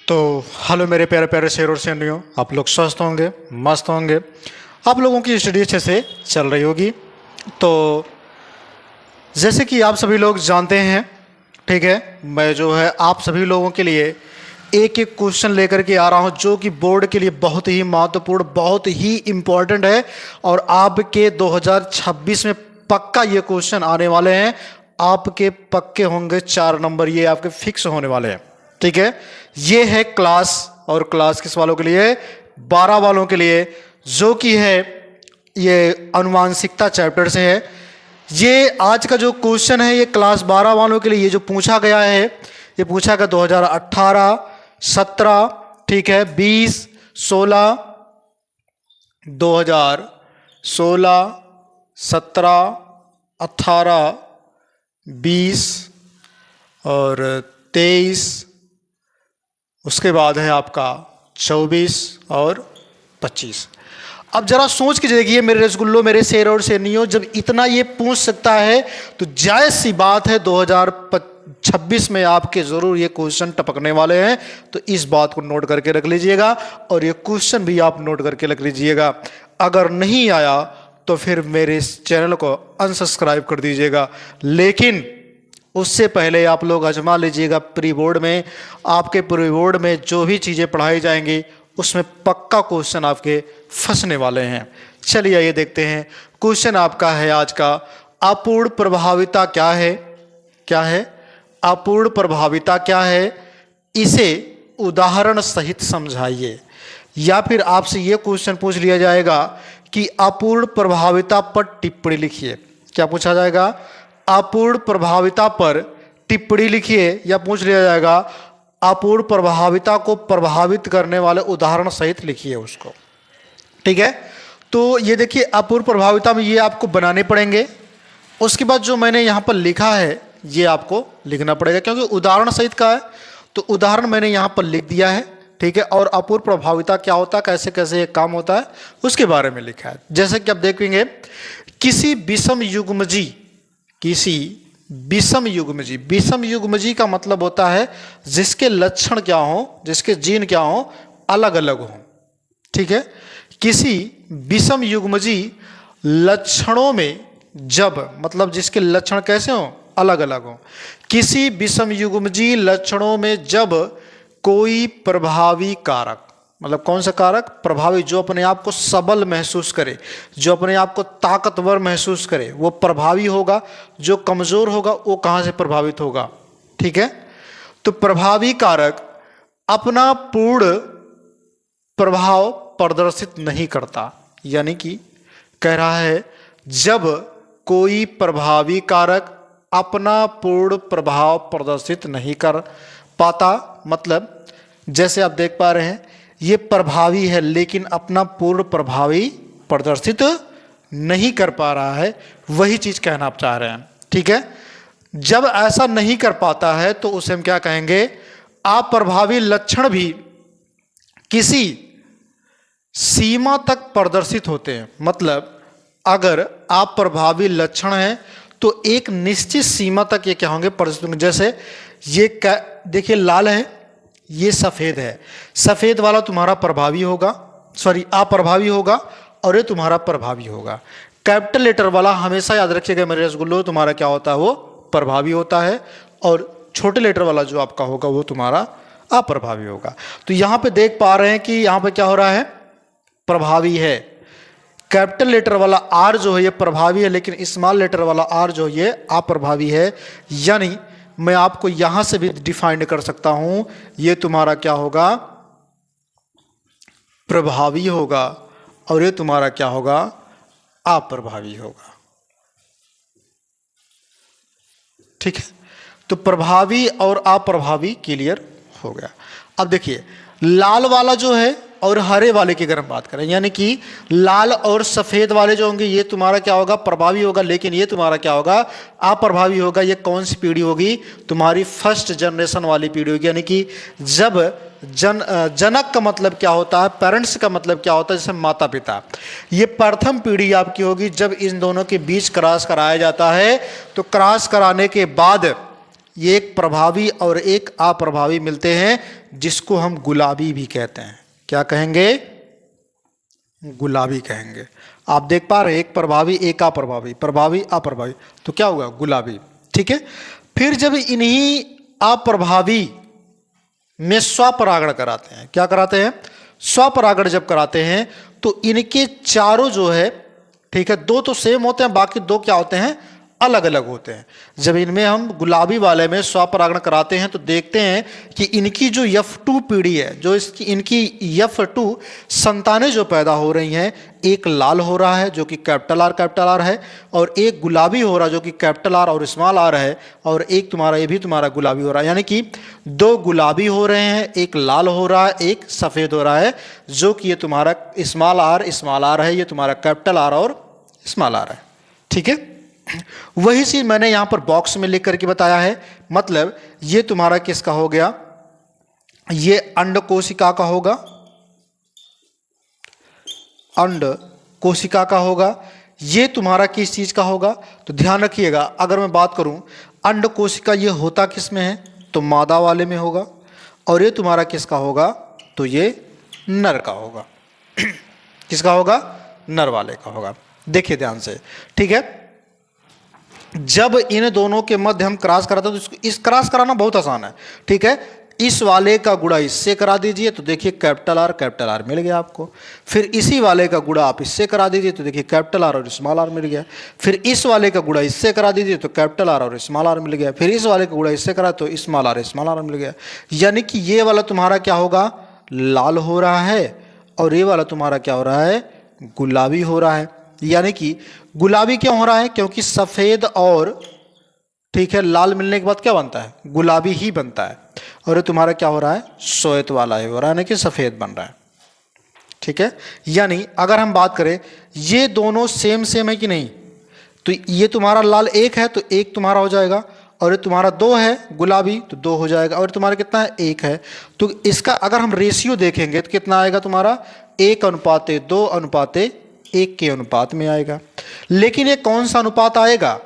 तो हेलो मेरे प्यारे प्यारे शेर और शेरनियों, आप लोग स्वस्थ होंगे, मस्त होंगे। आप लोगों की स्टडी अच्छे से चल रही होगी। तो जैसे कि आप सभी लोग जानते हैं, ठीक है, मैं जो है आप सभी लोगों के लिए एक एक क्वेश्चन लेकर के आ रहा हूं जो कि बोर्ड के लिए बहुत ही महत्वपूर्ण, बहुत ही इम्पोर्टेंट है। और आपके 2026 में पक्का ये क्वेश्चन आने वाले हैं। आपके पक्के होंगे 4 नंबर, ये आपके फिक्स होने वाले हैं। ठीक है, ये है क्लास, और क्लास किस वालों के लिए? 12 वालों के लिए, जो कि है ये अनुवांशिकता चैप्टर से है। ये आज का जो क्वेश्चन है ये क्लास 12 वालों के लिए, ये जो पूछा गया है ये पूछा गया 2018, 17, ठीक है, 20, 16, 2016, 17, 18, 20 और 23, उसके बाद है आपका 24 और 25। अब जरा सोच के देखिए मेरे रसगुल्लो, मेरे शेर और शेरनियों, जब इतना ये पूछ सकता है तो जायज सी बात है 2026 में आपके जरूर ये क्वेश्चन टपकने वाले हैं। तो इस बात को नोट करके रख लीजिएगा, और ये क्वेश्चन भी आप नोट करके रख लीजिएगा। अगर नहीं आया तो फिर मेरे इस चैनल को अनसब्सक्राइब कर दीजिएगा, लेकिन उससे पहले आप लोग आजमा लीजिएगा प्री बोर्ड में। आपके प्री बोर्ड में जो भी चीज़ें पढ़ाई जाएंगी उसमें पक्का क्वेश्चन आपके फंसने वाले हैं। चलिए आइए देखते हैं। क्वेश्चन आपका है आज का, अपूर्ण प्रभाविता क्या है? क्या है? अपूर्ण प्रभाविता क्या है? इसे उदाहरण सहित समझाइए। या फिर आपसे यह क्वेश्चन पूछ लिया जाएगा कि अपूर्ण प्रभाविता पर टिप्पणी लिखिए। क्या पूछा जाएगा? अपूर्ण प्रभाविता पर टिप्पणी लिखिए। या पूछ लिया जाएगा अपूर्ण प्रभाविता को प्रभावित करने वाले उदाहरण सहित लिखिए उसको। ठीक है, तो ये देखिए अपूर्ण प्रभाविता में ये आपको बनाने पड़ेंगे। उसके बाद जो मैंने यहाँ पर लिखा है ये आपको लिखना पड़ेगा, क्योंकि उदाहरण सहित का है तो उदाहरण मैंने यहाँ पर लिख दिया है। ठीक है, और अपूर्ण प्रभाविता क्या होता है, कैसे कैसे ये काम होता है, उसके बारे में लिखा है। जैसे कि आप देखेंगे, किसी विषम युग्मजी, किसी विषम युग्मजी, विषम युग्मजी का मतलब होता है जिसके लक्षण क्या हो, जिसके जीन क्या हो, अलग अलग हो। ठीक है, किसी विषम युग्मजी लक्षणों में जब, मतलब जिसके लक्षण कैसे हो, अलग अलग हो। किसी विषम युग्मजी लक्षणों में जब कोई प्रभावी कारक, मतलब कौन सा कारक? प्रभावी, जो अपने आप को सबल महसूस करे, जो अपने आप को ताकतवर महसूस करे, वो प्रभावी होगा। जो कमजोर होगा वो कहां से प्रभावित होगा? ठीक है, तो प्रभावी कारक अपना पूर्ण प्रभाव प्रदर्शित नहीं करता। यानी कि कह रहा है जब कोई प्रभावी कारक अपना पूर्ण प्रभाव प्रदर्शित नहीं कर पाता, मतलब जैसे आप देख पा रहे हैं ये प्रभावी है लेकिन अपना पूर्ण प्रभावी प्रदर्शित नहीं कर पा रहा है, वही चीज कहना आप चाह रहे हैं। ठीक है, जब ऐसा नहीं कर पाता है तो उसे हम क्या कहेंगे? अप्रभावी लक्षण भी किसी सीमा तक प्रदर्शित होते हैं। मतलब अगर अप्रभावी लक्षण है तो एक निश्चित सीमा तक ये क्या होंगे? प्रदर्शित होंगे। जैसे ये देखिए लाल है, ये सफेद है, सफेद वाला तुम्हारा प्रभावी होगा, सॉरी अप्रभावी होगा, और ये तुम्हारा प्रभावी होगा। कैपिटल लेटर वाला हमेशा याद रखिएगा मेरे रसगुल्लो, तुम्हारा क्या होता है? वो प्रभावी होता है, और छोटे लेटर वाला जो आपका होगा वो तुम्हारा अप्रभावी होगा। तो यहां पे देख पा रहे हैं कि यहां पे क्या हो रहा है? प्रभावी है। कैपिटल लेटर वाला आर जो है ये प्रभावी है, लेकिन स्मॉल लेटर वाला आर जो ये अप्रभावी है। यानी मैं आपको यहां से भी डिफाइन कर सकता हूं, ये तुम्हारा क्या होगा? प्रभावी होगा, और ये तुम्हारा क्या होगा? अप्रभावी होगा। ठीक है, तो प्रभावी और अप्रभावी क्लियर हो गया। अब देखिए लाल वाला जो है और हरे वाले की अगर हम बात करें, यानी कि लाल और सफेद वाले जो होंगे ये तुम्हारा क्या होगा? प्रभावी होगा, लेकिन ये तुम्हारा क्या होगा? अप्रभावी होगा। ये कौन सी पीढ़ी होगी? तुम्हारी फर्स्ट जनरेशन वाली पीढ़ी होगी। यानी कि जब जनक का मतलब क्या होता है? पेरेंट्स का मतलब क्या होता है? जैसे माता पिता, ये प्रथम पीढ़ी आपकी होगी। जब इन दोनों के बीच क्रॉस कराया जाता है तो क्रॉस कराने के बाद ये एक प्रभावी और एक अप्रभावी मिलते हैं, जिसको हम गुलाबी भी कहते हैं। क्या कहेंगे? गुलाबी कहेंगे। आप देख पा रहे हैं, एक प्रभावी एक अप्रभावी, प्रभावी अप्रभावी, तो क्या होगा? गुलाबी। ठीक है। फिर जब इन्हीं अप्रभावी में स्वपरागण कराते हैं, क्या कराते हैं? स्वपरागण जब कराते हैं तो इनके चारों जो है, ठीक है, दो तो सेम होते हैं, बाकी दो क्या होते हैं? अलग अलग होते हैं। जब इनमें हम गुलाबी वाले में स्वपरागण कराते हैं तो देखते हैं कि इनकी जो F2 पीढ़ी है, जो इनकी F2 संतानें जो पैदा हो रही हैं, एक लाल हो रहा है जो कि कैपिटल आर है, और एक गुलाबी हो रहा है जो कि कैपिटल आर और स्मॉल आर है, और एक तुम्हारा ये भी तुम्हारा गुलाबी हो रहा है। यानी कि दो गुलाबी हो रहे हैं, एक लाल हो रहा है, एक सफ़ेद हो रहा है, जो कि ये तुम्हारा स्मॉल आर है, ये तुम्हारा कैपिटल आर और स्मॉल आर है। ठीक है। वही चीज मैंने यहां पर बॉक्स में लिख करके बताया है। मतलब ये तुम्हारा किसका हो गया? ये अंड कोशिका का होगा, अंड कोशिका का होगा। ये तुम्हारा किस चीज का होगा? तो ध्यान रखिएगा, अगर मैं बात करूं अंड कोशिका, ये होता किस में है? तो मादा वाले में होगा। और ये तुम्हारा किसका होगा? तो ये नर का होगा। किसका होगा? नर वाले का होगा। देखिए ध्यान से, ठीक है। जब इन दोनों के मध्य हम क्रॉस कराते हैं तो इस क्रॉस कराना बहुत आसान है। ठीक है। इस वाले का गुणा इससे करा दीजिए तो देखिए कैपिटल आर मिल गया आपको। फिर इसी वाले का गुणा आप इससे करा दीजिए तो देखिए कैपिटल आर और स्मॉल आर मिल गया। फिर इस वाले का गुणा इससे करा दीजिए तो कैपिटल आर और स्मॉल आर मिल गया। फिर इस वाले का गुणा इससे करा तो स्मॉल आर मिल गया। यानी कि ये वाला तुम्हारा क्या होगा? लाल हो रहा है, और ये वाला तुम्हारा क्या हो रहा है? गुलाबी हो रहा है। यानी कि गुलाबी क्यों हो रहा है? क्योंकि सफेद और, ठीक है, लाल मिलने के बाद क्या बनता है? गुलाबी ही बनता है। और ये तुम्हारा क्या हो रहा है? श्वेत वाला ही हो रहा है, यानी कि सफेद बन रहा है। ठीक है। यानी अगर हम बात करें, ये दोनों सेम है कि नहीं? तो ये तुम्हारा लाल एक है तो एक तुम्हारा हो जाएगा, और ये तुम्हारा दो है गुलाबी तो दो हो जाएगा, और तुम्हारा कितना है? एक है। तो इसका अगर हम रेशियो देखेंगे तो कितना आएगा तुम्हारा? 1:2:1 के अनुपात में आएगा। लेकिन ये कौन सा अनुपात आएगा?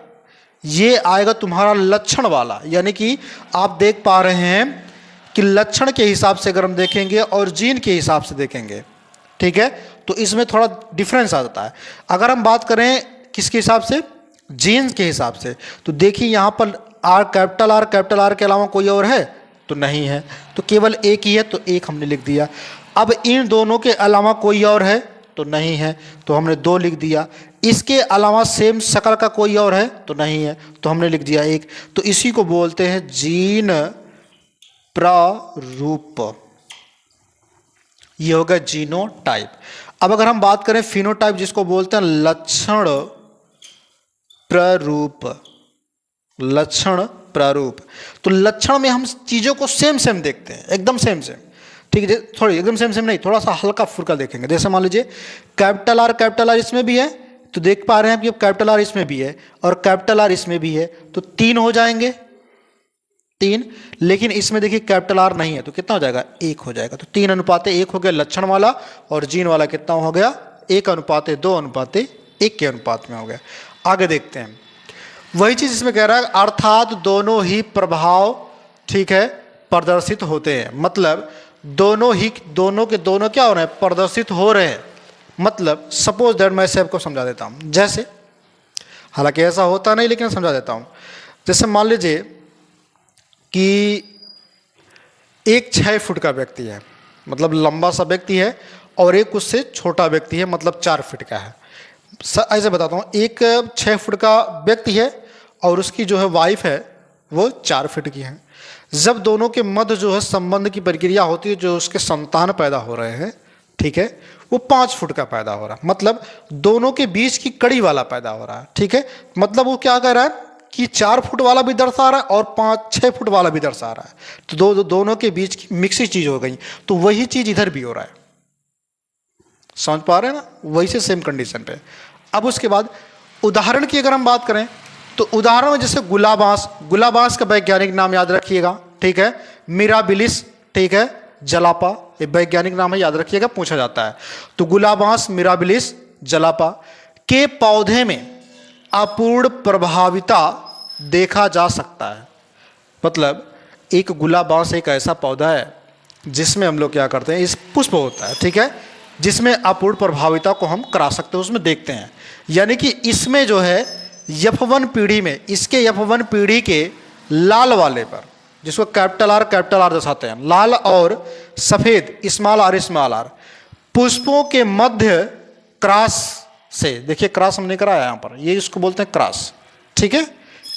ये आएगा तुम्हारा लक्षण वाला। यानी कि आप देख पा रहे हैं कि लक्षण के हिसाब से अगर हम देखेंगे और जीन के हिसाब से देखेंगे, ठीक है, तो इसमें थोड़ा डिफरेंस आ जाता है। अगर हम बात करें किसके हिसाब से? जीन के हिसाब से, तो देखिए यहां पर कैपिटल आर के अलावा कोई और है? तो नहीं है, तो केवल एक ही है, तो एक हमने लिख दिया। अब इन दोनों के अलावा कोई और है? तो नहीं है, तो हमने 2 लिख दिया। इसके अलावा सेम शक्ल का कोई और है? तो नहीं है, तो हमने लिख दिया 1। तो इसी को बोलते हैं जीन प्रारूप। ये होगा जीनोटाइप। अब अगर हम बात करें फिनोटाइप, जिसको बोलते हैं लक्षण प्रारूप, लक्षण प्रारूप, तो लक्षण में हम चीजों को सेम देखते हैं, एकदम सेम। ठीक है, थोड़ी एकदम सेम नहीं, थोड़ा सा हल्का फुल्का देखेंगे। जैसे मान लीजिए कैपिटल आर इसमें भी है, तो देख पा रहे हैं कि कैपिटल आर इसमें भी है और कैपिटल आर इसमें भी है, तो 3 हो जाएंगे, 3। लेकिन इसमें देखिए कैपिटल आर नहीं है, तो कितना हो जाएगा? 1 हो जाएगा। तो 3:1 हो गया लक्षण वाला, और जीन वाला कितना हो गया? 1:2:1 के अनुपात में हो गया। आगे देखते हैं, वही चीज इसमें कह रहा है, अर्थात दोनों ही प्रभाव, ठीक है, प्रदर्शित होते हैं। मतलब दोनों के दोनों क्या हो रहे हैं? प्रदर्शित हो रहे हैं। मतलब सपोज दैट, मैं इसे आपको समझा देता हूं। जैसे, हालांकि ऐसा होता नहीं लेकिन समझा देता हूं। जैसे मान लीजिए कि एक 6 फुट का व्यक्ति है, मतलब लंबा सा व्यक्ति है, और एक उससे छोटा व्यक्ति है, मतलब 4 फीट का है। ऐसे बताता हूँ, एक 6 फुट का व्यक्ति है और उसकी जो है वाइफ है वो 4 फीट की है। जब दोनों के मध्य जो है संबंध की प्रक्रिया होती है, जो उसके संतान पैदा हो रहे हैं, ठीक है, वो 5 फुट का पैदा हो रहा है। मतलब दोनों के बीच की कड़ी वाला पैदा हो रहा है। ठीक है, मतलब वो क्या कह रहा है कि 4 फुट वाला भी दर्शा रहा है और 5-6 फुट वाला भी दर्शा रहा है, तो दोनों के बीच की मिक्सी चीज हो गई। तो वही चीज इधर भी हो रहा है, समझ पा रहे हैं ना? वही से सेम कंडीशन पे। अब उसके बाद उदाहरण की अगर हम बात करें, तो उदाहरण में जैसे गुलाबांस का वैज्ञानिक नाम याद रखिएगा, ठीक है, मिराबिलिस, ठीक है, जलापा, ये वैज्ञानिक नाम है, याद रखिएगा, पूछा जाता है। तो गुलाबांस मिराबिलिस जलापा के पौधे में अपूर्ण प्रभाविता देखा जा सकता है। मतलब एक गुलाब बांस एक ऐसा पौधा है जिसमें हम लोग क्या करते हैं, इस पुष्प होता है, ठीक है, जिसमें अपूर्ण प्रभाविता को हम करा सकते हैं, उसमें देखते हैं। यानी कि इसमें जो है F1 पीढ़ी में, इसके F1 पीढ़ी के लाल वाले पर, जिसको कैपिटल आर दर्शाते हैं, लाल और सफेद स्मॉल आर, पुष्पों के मध्य क्रॉस से, देखिए क्रॉस हमने कराया यहाँ पर, ये इसको बोलते हैं क्रॉस, ठीक है,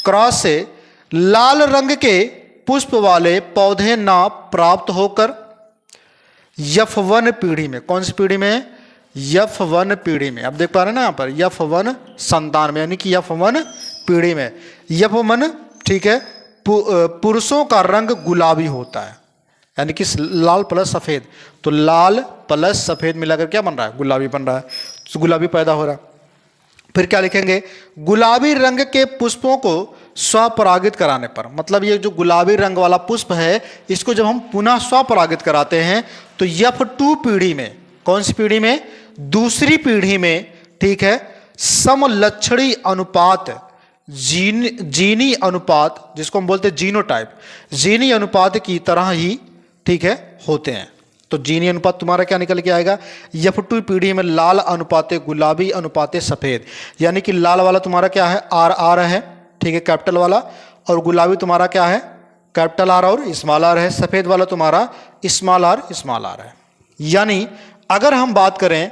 क्रॉस से लाल रंग के पुष्प वाले पौधे ना प्राप्त होकर F1 पीढ़ी में, कौन सी पीढ़ी में, F1 पीढ़ी में, आप देख पा रहे हैं ना यहाँ पर F1 संतान में, यानी कि F1 पीढ़ी में, F1, ठीक है, पुरुषों का रंग गुलाबी होता है, यानी कि लाल प्लस सफेद, तो लाल प्लस सफेद मिलाकर क्या बन रहा है, गुलाबी बन रहा है, तो गुलाबी पैदा हो रहा है। फिर क्या लिखेंगे, गुलाबी रंग के पुष्पों को स्वपरागित कराने पर, मतलब ये जो गुलाबी रंग वाला पुष्प है इसको जब हम पुनः स्वपरागित कराते हैं तो F2 पीढ़ी में, कौन सी पीढ़ी में, दूसरी पीढ़ी में, ठीक है, समलक्षणी अनुपात, जीनी अनुपात, जिसको हम बोलते हैं जीनोटाइप, जीनी अनुपात की तरह ही, ठीक है, होते हैं। तो जीनी अनुपात तुम्हारा क्या निकल के आएगा, F2 पीढ़ी में लाल अनुपाते गुलाबी अनुपाते सफेद, यानी कि लाल वाला तुम्हारा क्या है, आर है, ठीक है, कैपिटल वाला, और गुलाबी तुम्हारा क्या है, कैपिटल आर और स्मॉल आर है, सफेद वाला तुम्हारा स्मॉल आर है। यानी अगर हम बात करें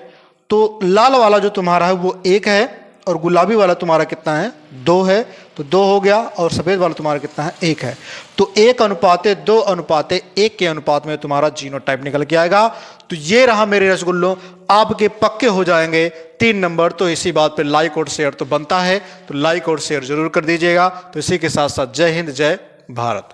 तो लाल वाला जो तुम्हारा है वो 1 है और गुलाबी वाला तुम्हारा कितना है, 2 है, तो 2 हो गया, और सफेद वाला तुम्हारा कितना है, 1 है, तो 1:2:1 के अनुपात में तुम्हारा जीनोटाइप निकल के आएगा। तो ये रहा मेरे रसगुल्लों, आपके पक्के हो जाएंगे 3 नंबर। तो इसी बात पे लाइक और शेयर तो बनता है, तो लाइक और शेयर जरूर कर दीजिएगा। तो इसी के साथ साथ जय हिंद, जय भारत।